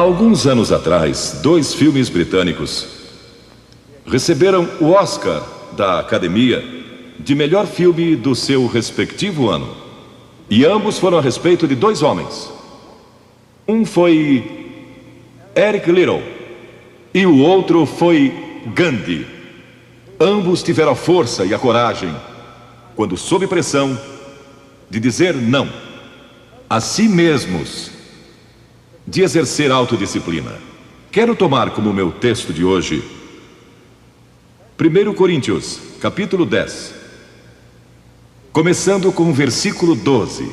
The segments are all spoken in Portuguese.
alguns anos atrás, 2 filmes britânicos receberam o Oscar da Academia de melhor filme do seu respectivo ano. E ambos foram a respeito de 2 homens. Um foi Eric Liddell e o outro foi Gandhi. Ambos tiveram a força e a coragem, quando sob pressão, de dizer não a si mesmos, de exercer autodisciplina. Quero tomar como meu texto de hoje 1 Coríntios, capítulo 10, começando com o versículo 12.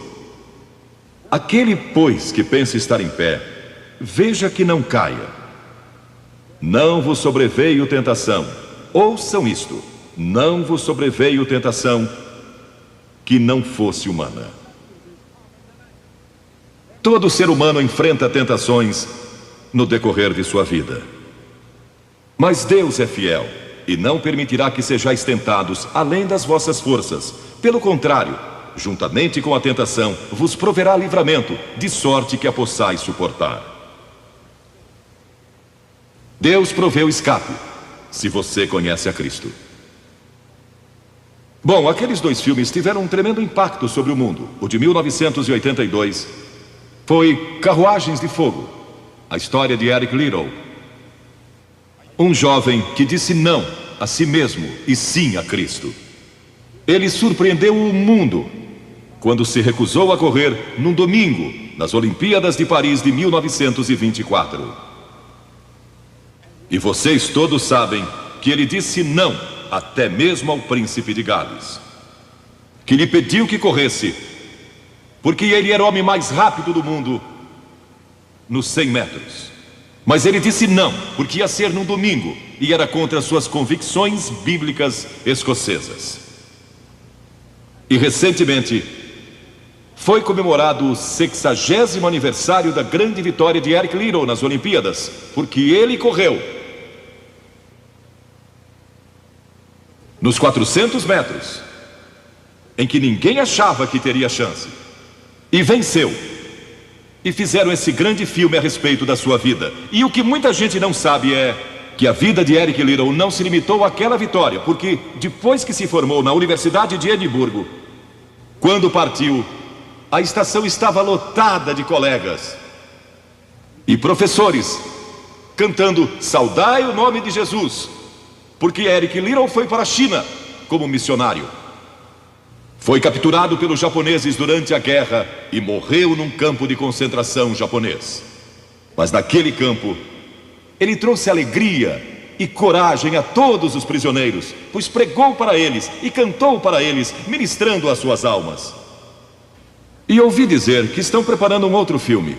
Aquele, pois, que pensa estar em pé, veja que não caia. Não vos sobreveio tentação. Ouçam isto: não vos sobreveio tentação que não fosse humana. Todo ser humano enfrenta tentações no decorrer de sua vida. Mas Deus é fiel e não permitirá que sejais tentados além das vossas forças. Pelo contrário, juntamente com a tentação, vos proverá livramento, de sorte que a possais suportar. Deus proveu escape, se você conhece a Cristo. Bom, aqueles 2 filmes tiveram um tremendo impacto sobre o mundo. O de 1982 foi Carruagens de Fogo, a história de Eric Liddell, um jovem que disse não a si mesmo e sim a Cristo. Ele surpreendeu o mundo quando se recusou a correr num domingo nas Olimpíadas de Paris de 1924. E vocês todos sabem que ele disse não até mesmo ao príncipe de Gales, que lhe pediu que corresse, porque ele era o homem mais rápido do mundo nos 100 metros. Mas ele disse não, porque ia ser num domingo e era contra suas convicções bíblicas escocesas. E recentemente foi comemorado o 60º aniversário da grande vitória de Eric Liddell nas Olimpíadas, porque ele correu nos 400 metros, em que ninguém achava que teria chance, e venceu. E fizeram esse grande filme a respeito da sua vida. E o que muita gente não sabe é que a vida de Eric Liddell não se limitou àquela vitória, porque depois que se formou na Universidade de Edimburgo, quando partiu, a estação estava lotada de colegas e professores cantando "Saudai o nome de Jesus", porque Eric Liddell foi para a China como missionário. Foi capturado pelos japoneses durante a guerra e morreu num campo de concentração japonês. Mas naquele campo, ele trouxe alegria e coragem a todos os prisioneiros, pois pregou para eles e cantou para eles, ministrando as suas almas. E ouvi dizer que estão preparando um outro filme,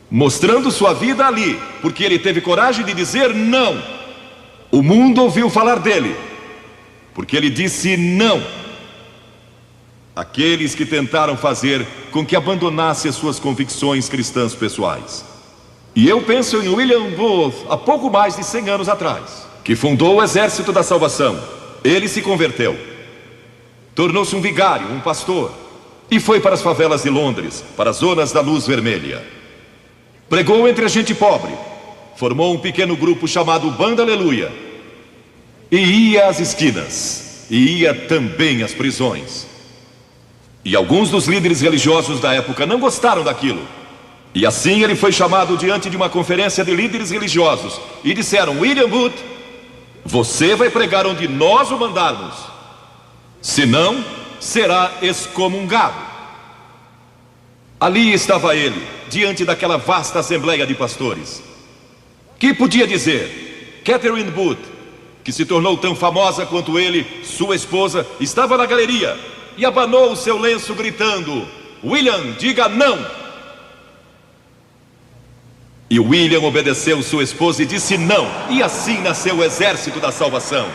mostrando sua vida ali, porque ele teve coragem de dizer não. O mundo ouviu falar dele, porque ele disse não àqueles que tentaram fazer com que abandonasse as suas convicções cristãs pessoais. E eu penso em William Booth, há pouco mais de 100 anos atrás, que fundou o Exército da Salvação. Ele se converteu, tornou-se um vigário, um pastor, e foi para as favelas de Londres, para as zonas da luz vermelha. Pregou entre a gente pobre, formou um pequeno grupo chamado Banda Aleluia, e ia às esquinas, e ia também às prisões. E alguns dos líderes religiosos da época não gostaram daquilo. E assim ele foi chamado diante de uma conferência de líderes religiosos. E disseram: William Booth, você vai pregar onde nós o mandarmos, senão será excomungado. Ali estava ele, diante daquela vasta assembleia de pastores. Que podia dizer? Catherine Booth, que se tornou tão famosa quanto ele, sua esposa, estava na galeria e abanou o seu lenço gritando: William, diga não! E William obedeceu sua esposa e disse não. E assim nasceu o Exército da Salvação.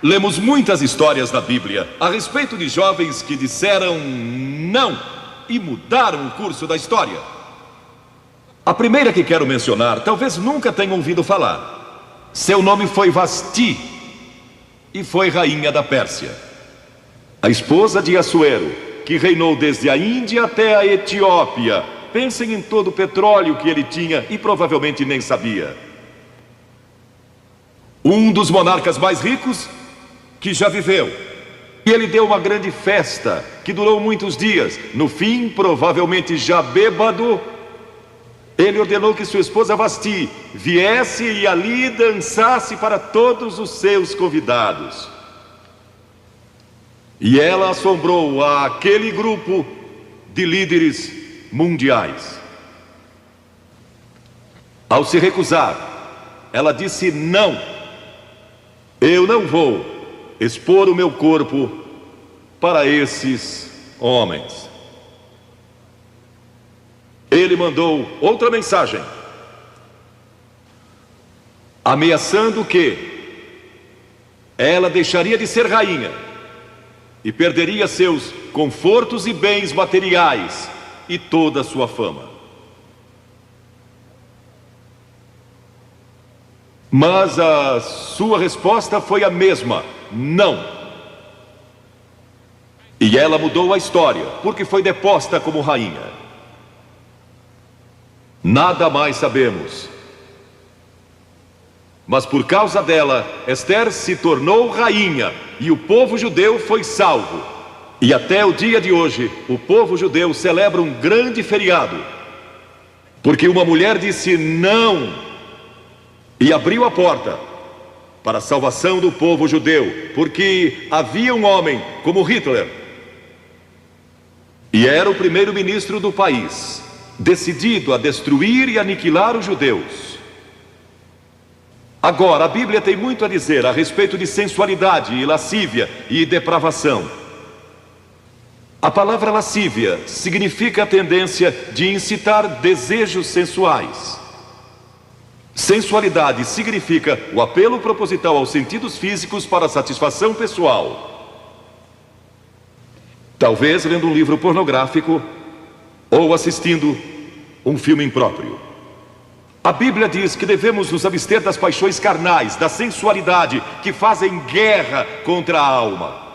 Lemos muitas histórias na Bíblia a respeito de jovens que disseram não e mudaram o curso da história. A primeira que quero mencionar, talvez nunca tenham ouvido falar. Seu nome foi Vasti e foi rainha da Pérsia. a esposa de Assuero, que reinou desde a Índia até a Etiópia. Pensem em todo o petróleo que ele tinha e provavelmente nem sabia. Um dos monarcas mais ricos que já viveu. E ele deu uma grande festa que durou muitos dias. No fim, provavelmente já bêbado, ele ordenou que sua esposa Vasti viesse e ali dançasse para todos os seus convidados. E ela assombrou aquele grupo de líderes mundiais. Ao se recusar, ela disse: não, eu não vou expor o meu corpo para esses homens. Ele mandou outra mensagem, ameaçando que ela deixaria de ser rainha e perderia seus confortos e bens materiais e toda a sua fama. Mas a sua resposta foi a mesma: não. E ela mudou a história, porque foi deposta como rainha. Nada mais sabemos. Mas por causa dela, Esther se tornou rainha e o povo judeu foi salvo. E até o dia de hoje, o povo judeu celebra um grande feriado, porque uma mulher disse não e abriu a porta para a salvação do povo judeu, porque havia um homem como Hitler, e era o primeiro-ministro do país, decidido a destruir e aniquilar os judeus. Agora, a Bíblia tem muito a dizer a respeito de sensualidade e lascívia e depravação. A palavra lascívia significa a tendência de incitar desejos sensuais. Sensualidade significa o apelo proposital aos sentidos físicos para a satisfação pessoal. Talvez lendo um livro pornográfico ou assistindo um filme impróprio. A Bíblia diz que devemos nos abster das paixões carnais, da sensualidade, que fazem guerra contra a alma.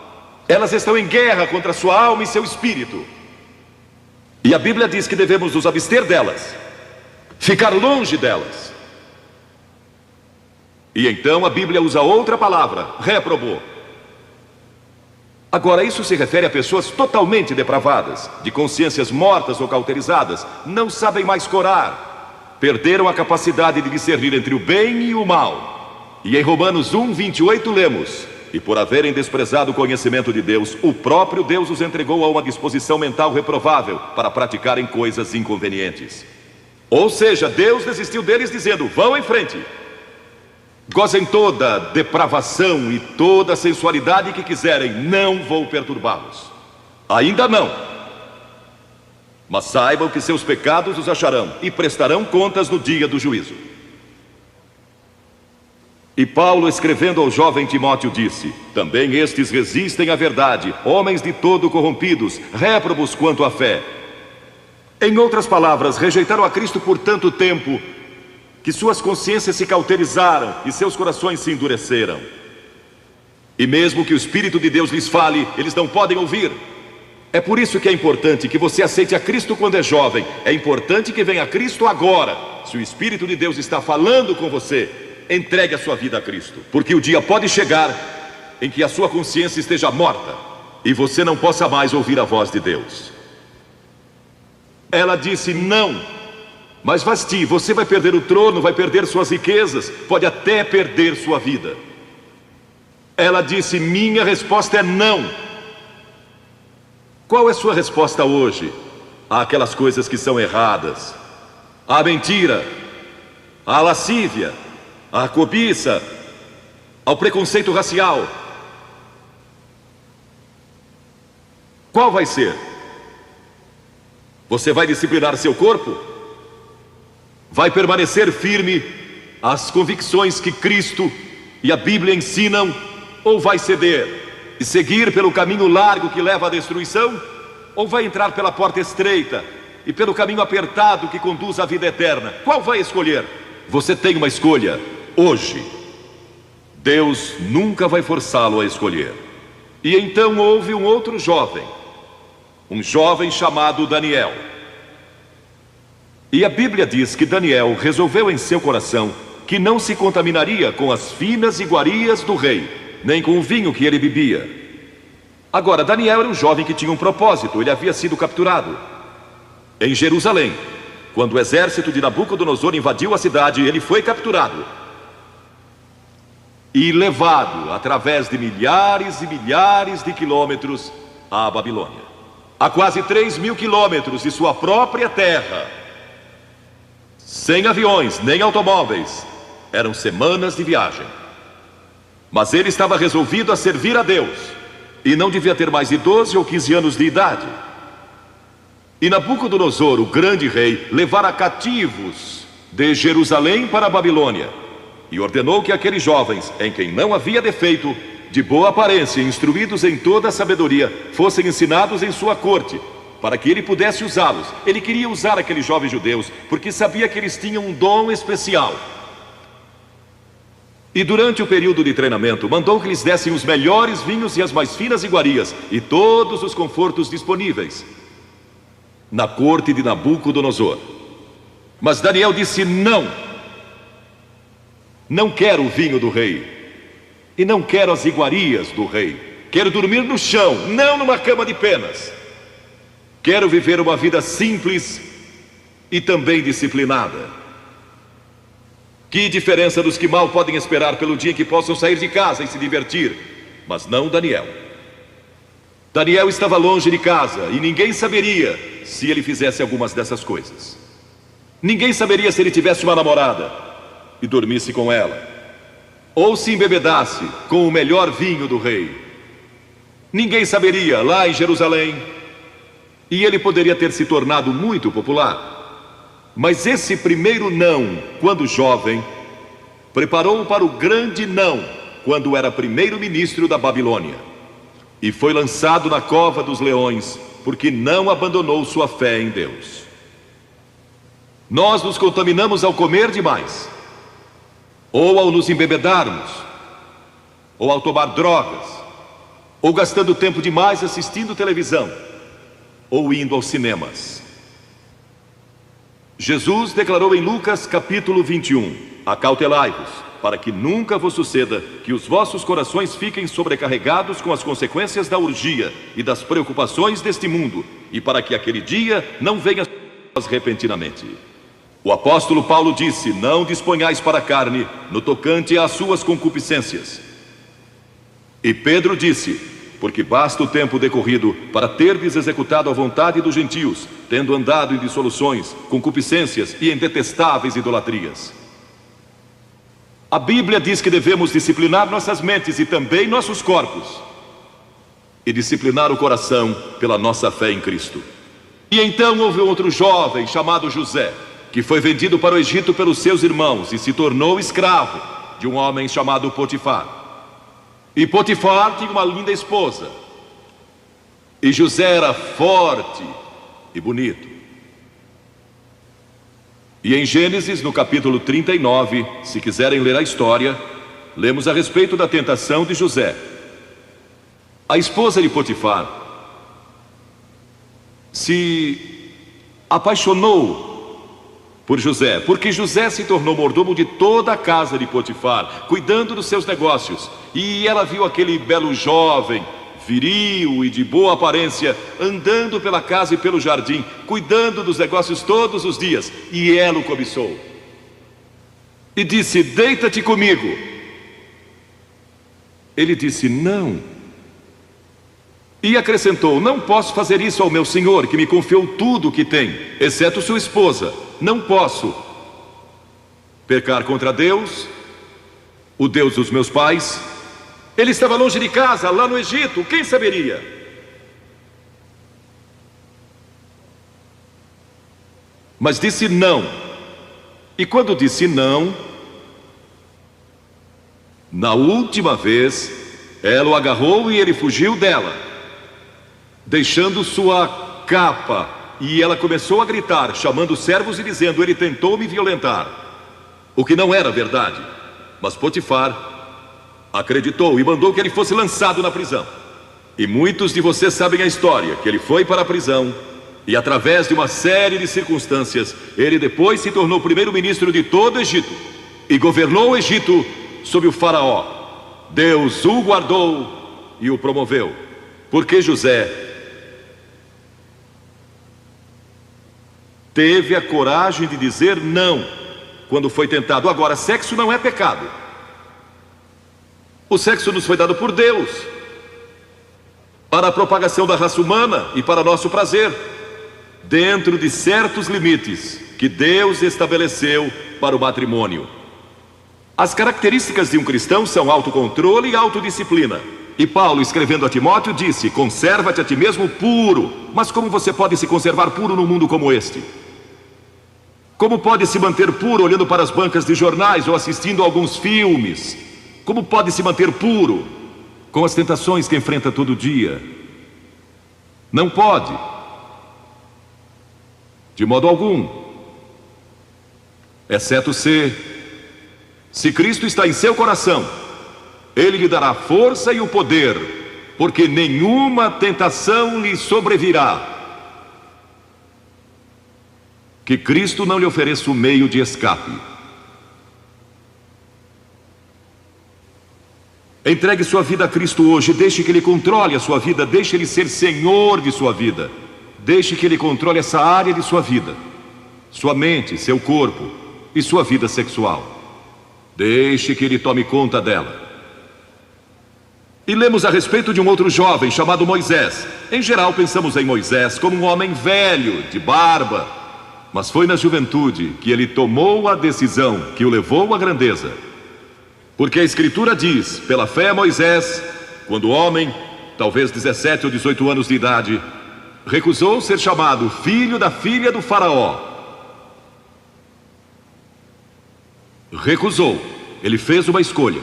Elas estão em guerra contra a sua alma e seu espírito. E a Bíblia diz que devemos nos abster delas, ficar longe delas. E então a Bíblia usa outra palavra, réprobo. Agora, isso se refere a pessoas totalmente depravadas, de consciências mortas ou cauterizadas, não sabem mais corar, perderam a capacidade de discernir entre o bem e o mal. E em Romanos 1:28 lemos: e por haverem desprezado o conhecimento de Deus, o próprio Deus os entregou a uma disposição mental reprovável para praticarem coisas inconvenientes. Ou seja, Deus desistiu deles dizendo: vão em frente, gozem toda depravação e toda sensualidade que quiserem, não vou perturbá-los. Ainda não. Mas saibam que seus pecados os acharão e prestarão contas no dia do juízo. E Paulo, escrevendo ao jovem Timóteo, disse: também estes resistem à verdade, homens de todo corrompidos, réprobos quanto à fé. Em outras palavras, rejeitaram a Cristo por tanto tempo que suas consciências se cauterizaram e seus corações se endureceram. E mesmo que o Espírito de Deus lhes fale, eles não podem ouvir. É por isso que é importante que você aceite a Cristo quando é jovem. É importante que venha a Cristo agora. Se o Espírito de Deus está falando com você, entregue a sua vida a Cristo, porque o dia pode chegar em que a sua consciência esteja morta e você não possa mais ouvir a voz de Deus. Ela disse: não, mas Vasti, você vai perder o trono, vai perder suas riquezas, pode até perder sua vida. Ela disse: minha resposta é não. Qual é sua resposta hoje àquelas coisas que são erradas? À mentira, à lascívia, à cobiça, ao preconceito racial? Qual vai ser? Você vai disciplinar seu corpo? Vai permanecer firme às convicções que Cristo e a Bíblia ensinam? Ou vai ceder e seguir pelo caminho largo que leva à destruição? Ou vai entrar pela porta estreita e pelo caminho apertado que conduz à vida eterna? Qual vai escolher? Você tem uma escolha hoje. Deus nunca vai forçá-lo a escolher. E então houve um outro jovem, um jovem chamado Daniel. E a Bíblia diz que Daniel resolveu em seu coração que não se contaminaria com as finas iguarias do rei, nem com o vinho que ele bebia. Agora, Daniel era um jovem que tinha um propósito. Ele havia sido capturado em Jerusalém. Quando o exército de Nabucodonosor invadiu a cidade, ele foi capturado e levado através de milhares e milhares de quilômetros à Babilônia, a quase 3.000 quilômetros de sua própria terra, sem aviões nem automóveis. Eram semanas de viagem. Mas ele estava resolvido a servir a Deus, e não devia ter mais de 12 ou 15 anos de idade. E Nabucodonosor, o grande rei, levara cativos de Jerusalém para a Babilônia, e ordenou que aqueles jovens, em quem não havia defeito, de boa aparência, instruídos em toda a sabedoria, fossem ensinados em sua corte, para que ele pudesse usá-los. Ele queria usar aqueles jovens judeus, porque sabia que eles tinham um dom especial. E durante o período de treinamento, mandou que lhes dessem os melhores vinhos e as mais finas iguarias, e todos os confortos disponíveis na corte de Nabucodonosor. Mas Daniel disse: não, não quero o vinho do rei, e não quero as iguarias do rei. Quero dormir no chão, não numa cama de penas. Quero viver uma vida simples e também disciplinada. Que diferença dos que mal podem esperar pelo dia em que possam sair de casa e se divertir. Mas não Daniel. Daniel estava longe de casa e ninguém saberia se ele fizesse algumas dessas coisas. Ninguém saberia se ele tivesse uma namorada e dormisse com ela, ou se embebedasse com o melhor vinho do rei. Ninguém saberia lá em Jerusalém, e ele poderia ter se tornado muito popular. Mas esse primeiro não, quando jovem, preparou-o para o grande não, quando era primeiro-ministro da Babilônia, e foi lançado na cova dos leões, porque não abandonou sua fé em Deus. Nós nos contaminamos ao comer demais, ou ao nos embebedarmos, ou ao tomar drogas, ou gastando tempo demais assistindo televisão, ou indo aos cinemas. Jesus declarou em Lucas capítulo 21: acautelai-vos, para que nunca vos suceda que os vossos corações fiquem sobrecarregados com as consequências da orgia e das preocupações deste mundo, e para que aquele dia não venha repentinamente. O apóstolo Paulo disse: não disponhais para a carne no tocante às suas concupiscências. E Pedro disse: porque basta o tempo decorrido para terdes executado a vontade dos gentios, tendo andado em dissoluções, concupiscências e em detestáveis idolatrias. A Bíblia diz que devemos disciplinar nossas mentes e também nossos corpos, e disciplinar o coração pela nossa fé em Cristo. E então houve outro jovem chamado José, que foi vendido para o Egito pelos seus irmãos e se tornou escravo de um homem chamado Potifar. E Potifar tinha uma linda esposa, e José era forte e bonito. E em Gênesis, no capítulo 39, se quiserem ler a história, lemos a respeito da tentação de José. A esposa de Potifar se apaixonou por José, porque José se tornou mordomo de toda a casa de Potifar, cuidando dos seus negócios. E ela viu aquele belo jovem, viril e de boa aparência, andando pela casa e pelo jardim, cuidando dos negócios todos os dias, e ela o cobiçou e disse: deita-te comigo. Ele disse: não. E acrescentou: não posso fazer isso ao meu senhor, que me confiou tudo o que tem, exceto sua esposa. Não posso pecar contra Deus, o Deus dos meus pais. Ele estava longe de casa, lá no Egito, quem saberia? Mas disse não. E quando disse não, na última vez, ela o agarrou e ele fugiu dela, deixando sua capa. E ela começou a gritar, chamando os servos e dizendo: ele tentou me violentar. O que não era verdade. Mas Potifar acreditou e mandou que ele fosse lançado na prisão. E muitos de vocês sabem a história, que ele foi para a prisão e através de uma série de circunstâncias, ele depois se tornou primeiro-ministro de todo o Egito e governou o Egito sob o faraó. Deus o guardou e o promoveu, porque José teve a coragem de dizer não quando foi tentado. Agora, sexo não é pecado. O sexo nos foi dado por Deus para a propagação da raça humana e para nosso prazer, dentro de certos limites que Deus estabeleceu para o matrimônio. As características de um cristão são autocontrole e autodisciplina. E Paulo, escrevendo a Timóteo, disse: conserva-te a ti mesmo puro. Mas como você pode se conservar puro num mundo como este? Como pode se manter puro olhando para as bancas de jornais ou assistindo a alguns filmes? Como pode se manter puro com as tentações que enfrenta todo dia? Não pode, de modo algum, exceto se Cristo está em seu coração, Ele lhe dará força e o poder, porque nenhuma tentação lhe sobrevirá que Cristo não lhe ofereça o meio de escape. Entregue sua vida a Cristo hoje, deixe que Ele controle a sua vida, deixe Ele ser Senhor de sua vida, deixe que Ele controle essa área de sua vida, sua mente, seu corpo e sua vida sexual. Deixe que Ele tome conta dela. E lemos a respeito de um outro jovem chamado Moisés. Em geral pensamos em Moisés como um homem velho, de barba, mas foi na juventude que ele tomou a decisão que o levou à grandeza. Porque a Escritura diz: pela fé Moisés, quando homem, talvez 17 ou 18 anos de idade, recusou ser chamado filho da filha do faraó. Recusou. Ele fez uma escolha,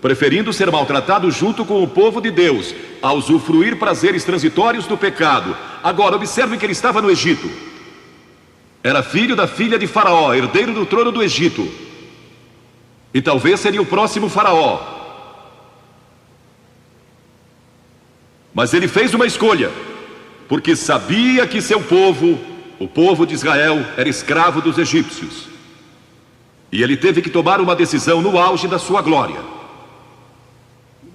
preferindo ser maltratado junto com o povo de Deus, a usufruir prazeres transitórios do pecado. Agora, observe que ele estava no Egito. Era filho da filha de faraó, herdeiro do trono do Egito. E talvez seria o próximo faraó. Mas ele fez uma escolha, porque sabia que seu povo, o povo de Israel, era escravo dos egípcios. E ele teve que tomar uma decisão no auge da sua glória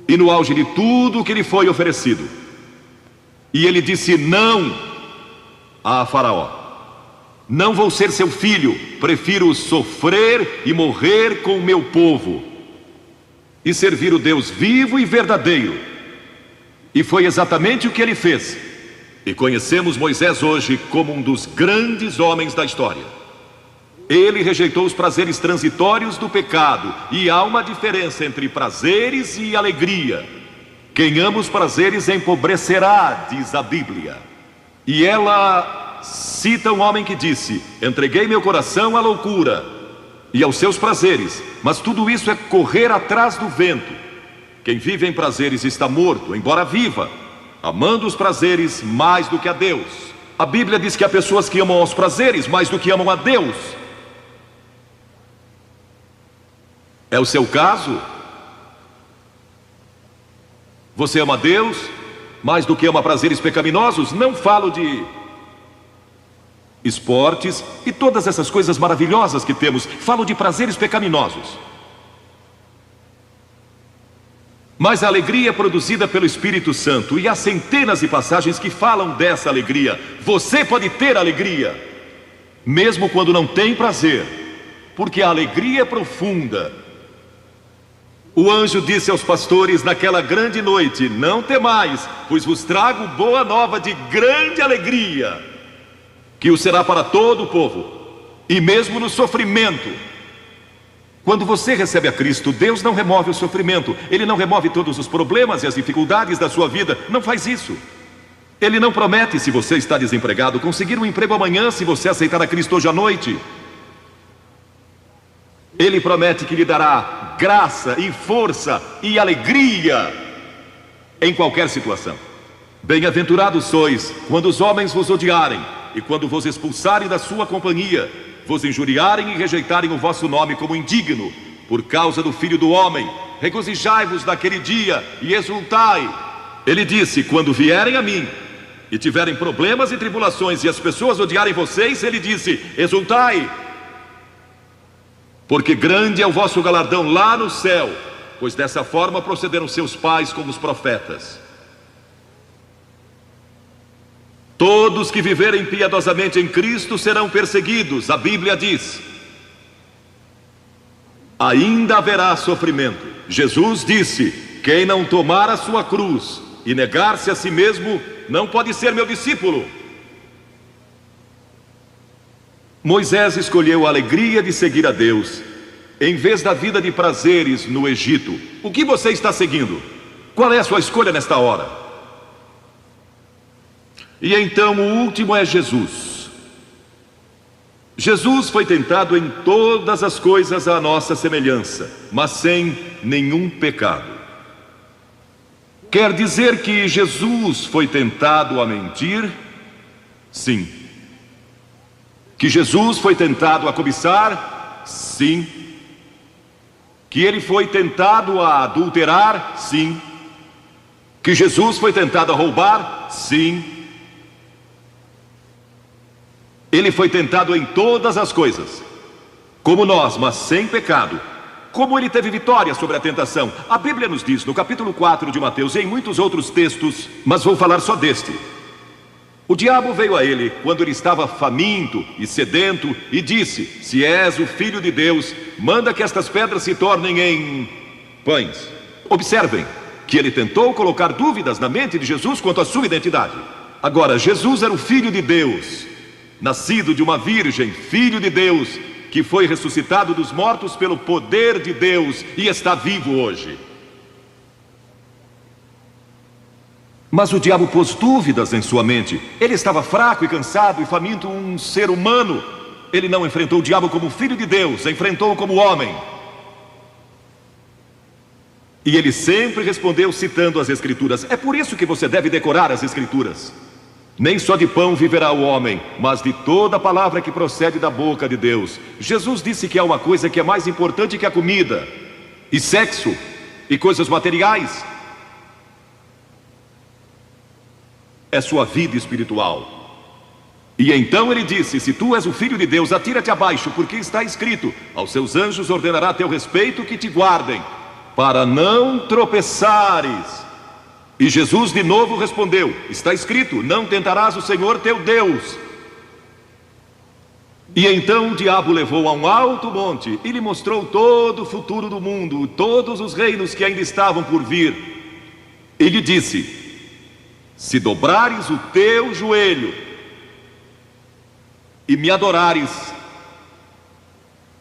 e no auge de tudo que lhe foi oferecido. E ele disse não a faraó: não vou ser seu filho, prefiro sofrer e morrer com o meu povo e servir o Deus vivo e verdadeiro. E foi exatamente o que ele fez. E conhecemos Moisés hoje como um dos grandes homens da história. Ele rejeitou os prazeres transitórios do pecado. E há uma diferença entre prazeres e alegria. Quem ama os prazeres empobrecerá, diz a Bíblia. E ela cita um homem que disse: entreguei meu coração à loucura e aos seus prazeres, mas tudo isso é correr atrás do vento. Quem vive em prazeres está morto, embora viva, amando os prazeres mais do que a Deus. A Bíblia diz que há pessoas que amam os prazeres mais do que amam a Deus. É o seu caso? Você ama Deus mais do que ama prazeres pecaminosos? Não falo de esportes e todas essas coisas maravilhosas que temos. Falo de prazeres pecaminosos. Mas a alegria é produzida pelo Espírito Santo, e há centenas de passagens que falam dessa alegria. Você pode ter alegria, mesmo quando não tem prazer, porque a alegria é profunda. O anjo disse aos pastores naquela grande noite: não temais, pois vos trago boa nova de grande alegria, que o será para todo o povo. E mesmo no sofrimento, quando você recebe a Cristo, Deus não remove o sofrimento. Ele não remove todos os problemas e as dificuldades da sua vida. Não faz isso. Ele não promete, se você está desempregado, conseguir um emprego amanhã se você aceitar a Cristo hoje à noite. Ele promete que lhe dará graça e força e alegria em qualquer situação. Bem-aventurados sois quando os homens vos odiarem e quando vos expulsarem da sua companhia, vos injuriarem e rejeitarem o vosso nome como indigno, por causa do Filho do Homem. Regozijai-vos naquele dia e exultai, Ele disse: quando vierem a mim e tiverem problemas e tribulações e as pessoas odiarem vocês, ele disse: exultai, porque grande é o vosso galardão lá no céu, pois dessa forma procederam seus pais com os profetas. Todos que viverem piedosamente em Cristo serão perseguidos, a Bíblia diz. Ainda haverá sofrimento. Jesus disse: quem não tomar a sua cruz e negar-se a si mesmo, não pode ser meu discípulo. Moisés escolheu a alegria de seguir a Deus, em vez da vida de prazeres no Egito. O que você está seguindo? Qual é a sua escolha nesta hora? E então o último é Jesus. Jesus foi tentado em todas as coisas à nossa semelhança, mas sem nenhum pecado. Quer dizer que Jesus foi tentado a mentir? Sim. Que Jesus foi tentado a cobiçar? Sim. Que ele foi tentado a adulterar? Sim. Que Jesus foi tentado a roubar? Sim. Ele foi tentado em todas as coisas, como nós, mas sem pecado. Como ele teve vitória sobre a tentação? A Bíblia nos diz no capítulo 4 de Mateus e em muitos outros textos, mas vou falar só deste. O diabo veio a ele quando ele estava faminto e sedento e disse: se és o Filho de Deus, manda que estas pedras se tornem em pães. Observem que ele tentou colocar dúvidas na mente de Jesus quanto à sua identidade. Agora, Jesus era o Filho de Deus, nascido de uma virgem, Filho de Deus, que foi ressuscitado dos mortos pelo poder de Deus e está vivo hoje. Mas o diabo pôs dúvidas em sua mente. Ele estava fraco e cansado e faminto, um ser humano. Ele não enfrentou o diabo como filho de Deus, enfrentou-o como homem. E ele sempre respondeu citando as Escrituras. É por isso que você deve decorar as Escrituras. Nem só de pão viverá o homem, mas de toda palavra que procede da boca de Deus. Jesus disse que há uma coisa que é mais importante que a comida, e sexo, e coisas materiais. É sua vida espiritual. E então ele disse: se tu és o Filho de Deus, atira-te abaixo, porque está escrito: aos seus anjos ordenará a teu respeito que te guardem, para não tropeçares. E Jesus de novo respondeu: está escrito, não tentarás o Senhor teu Deus. E então o diabo levou a um alto monte e lhe mostrou todo o futuro do mundo, todos os reinos que ainda estavam por vir. E lhe disse: se dobrares o teu joelho e me adorares,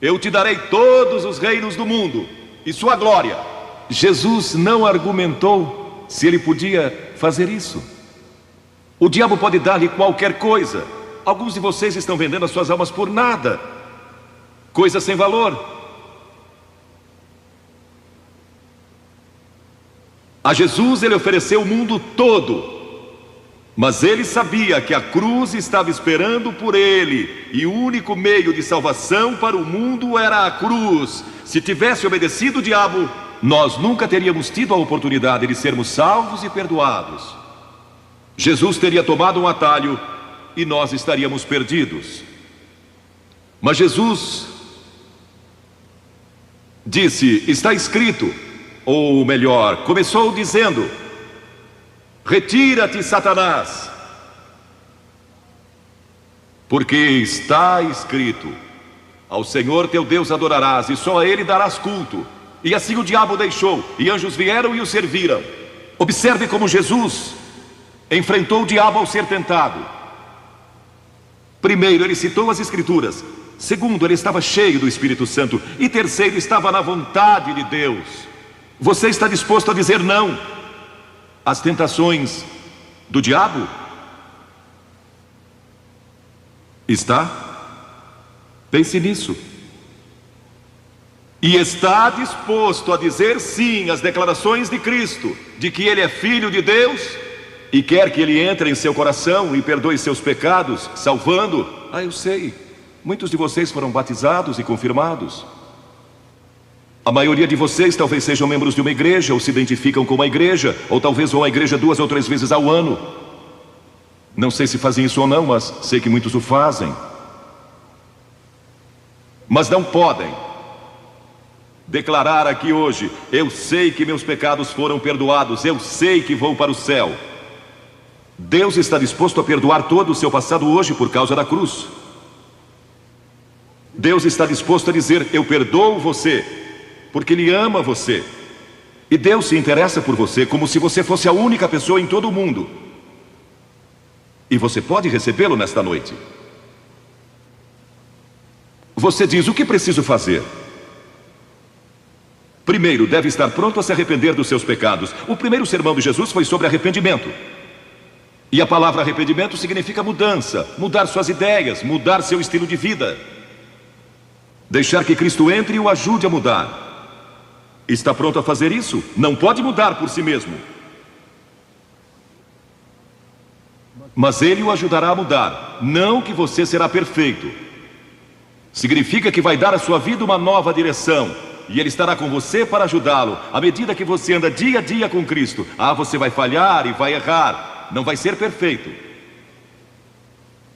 eu te darei todos os reinos do mundo e sua glória. Jesus não argumentou se ele podia fazer isso. O diabo pode dar-lhe qualquer coisa. Alguns de vocês estão vendendo as suas almas por nada, coisas sem valor. A Jesus ele ofereceu o mundo todo, mas ele sabia que a cruz estava esperando por ele, e o único meio de salvação para o mundo era a cruz. Se tivesse obedecido o diabo, nós nunca teríamos tido a oportunidade de sermos salvos e perdoados. Jesus teria tomado um atalho e nós estaríamos perdidos. Mas Jesus disse: está escrito, ou melhor, começou dizendo: retira-te, Satanás, porque está escrito: ao Senhor teu Deus adorarás e só a ele darás culto. E assim o diabo deixou, e anjos vieram e o serviram. Observe como Jesus enfrentou o diabo ao ser tentado. Primeiro, ele citou as Escrituras. Segundo, ele estava cheio do Espírito Santo. E terceiro, estava na vontade de Deus. Você está disposto a dizer não às tentações do diabo? Está? Pense nisso. E está disposto a dizer sim às declarações de Cristo, de que Ele é Filho de Deus, e quer que Ele entre em seu coração e perdoe seus pecados, salvando. Eu sei, muitos de vocês foram batizados e confirmados. A maioria de vocês talvez sejam membros de uma igreja, ou se identificam com uma igreja, ou talvez vão à igreja 2 ou 3 vezes ao ano. Não sei se fazem isso ou não, mas sei que muitos o fazem. Mas não podem declarar aqui hoje: eu sei que meus pecados foram perdoados, eu sei que vou para o céu. Deus está disposto a perdoar todo o seu passado hoje por causa da cruz. Deus está disposto a dizer: eu perdoo você, porque Ele ama você. E Deus se interessa por você como se você fosse a única pessoa em todo o mundo. E você pode recebê-lo nesta noite. Você diz: o que preciso fazer? Primeiro, deve estar pronto a se arrepender dos seus pecados. O primeiro sermão de Jesus foi sobre arrependimento. E a palavra arrependimento significa mudança, mudar suas ideias, mudar seu estilo de vida. Deixar que Cristo entre e o ajude a mudar. Está pronto a fazer isso? Não pode mudar por si mesmo. Mas Ele o ajudará a mudar. Não que você será perfeito. Significa que vai dar à sua vida uma nova direção. E Ele estará com você para ajudá-lo. À medida que você anda dia a dia com Cristo. Você vai falhar e vai errar. Não vai ser perfeito.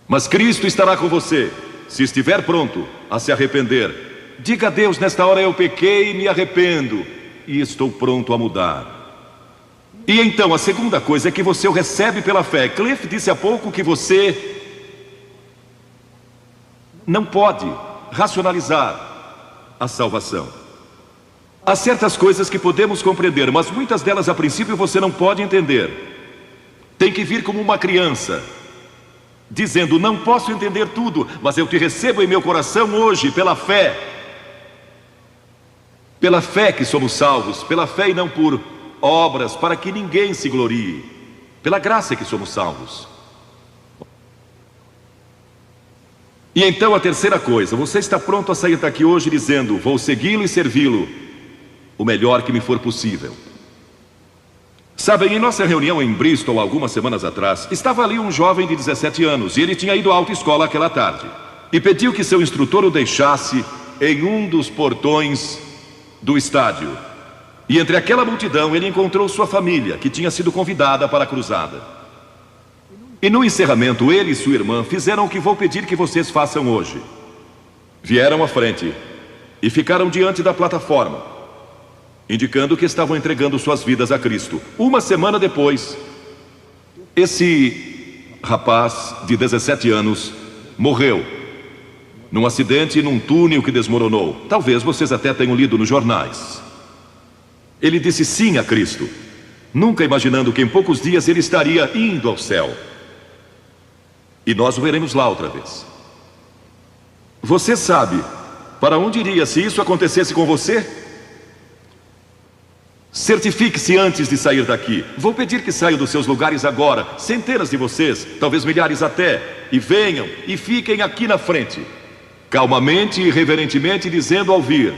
Mas Cristo estará com você. Se estiver pronto a se arrepender, diga a Deus: nesta hora eu pequei e me arrependo. E estou pronto a mudar. E então a segunda coisa é que você o recebe pela fé. Cliff disse há pouco que você não pode racionalizar a salvação. Há certas coisas que podemos compreender, mas muitas delas a princípio você não pode entender. Tem que vir como uma criança, dizendo: não posso entender tudo, mas eu te recebo em meu coração hoje, pela fé. Pela fé que somos salvos, pela fé e não por obras, para que ninguém se glorie. Pela graça que somos salvos. E então a terceira coisa: você está pronto a sair daqui hoje dizendo: vou segui-lo e servi-lo o melhor que me for possível. Sabem, em nossa reunião em Bristol, algumas semanas atrás, estava ali um jovem de 17 anos, e ele tinha ido à autoescola aquela tarde, e pediu que seu instrutor o deixasse em um dos portões do estádio. E entre aquela multidão ele encontrou sua família, que tinha sido convidada para a cruzada. E no encerramento, ele e sua irmã fizeram o que vou pedir que vocês façam hoje. Vieram à frente e ficaram diante da plataforma, indicando que estavam entregando suas vidas a Cristo. Uma semana depois, esse rapaz de 17 anos morreu num acidente num túnel que desmoronou. Talvez vocês até tenham lido nos jornais. Ele disse sim a Cristo, nunca imaginando que em poucos dias ele estaria indo ao céu. E nós o veremos lá outra vez. Você sabe para onde iria se isso acontecesse com você? Certifique-se antes de sair daqui. Vou pedir que saiam dos seus lugares agora, centenas de vocês, talvez milhares até, e venham e fiquem aqui na frente, calmamente e reverentemente, dizendo ao vir: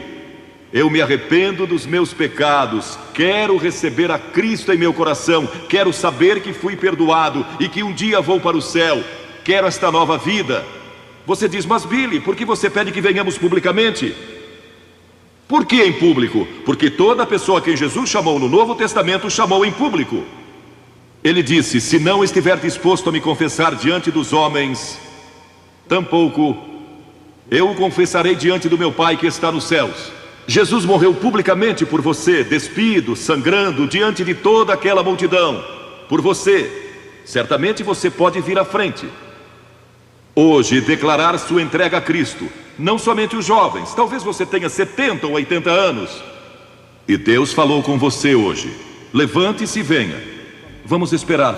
eu me arrependo dos meus pecados, quero receber a Cristo em meu coração, quero saber que fui perdoado e que um dia vou para o céu, quero esta nova vida. Você diz: mas Billy, por que você pede que venhamos publicamente? Por que em público? Porque toda pessoa a quem Jesus chamou no Novo Testamento chamou em público. Ele disse: se não estiver disposto a me confessar diante dos homens, tampouco eu o confessarei diante do meu Pai que está nos céus. Jesus morreu publicamente por você, despido, sangrando, diante de toda aquela multidão. Por você. Certamente você pode vir à frente hoje declarar sua entrega a Cristo. Não somente os jovens, talvez você tenha 70 ou 80 anos. E Deus falou com você hoje. Levante-se e venha. Vamos esperar.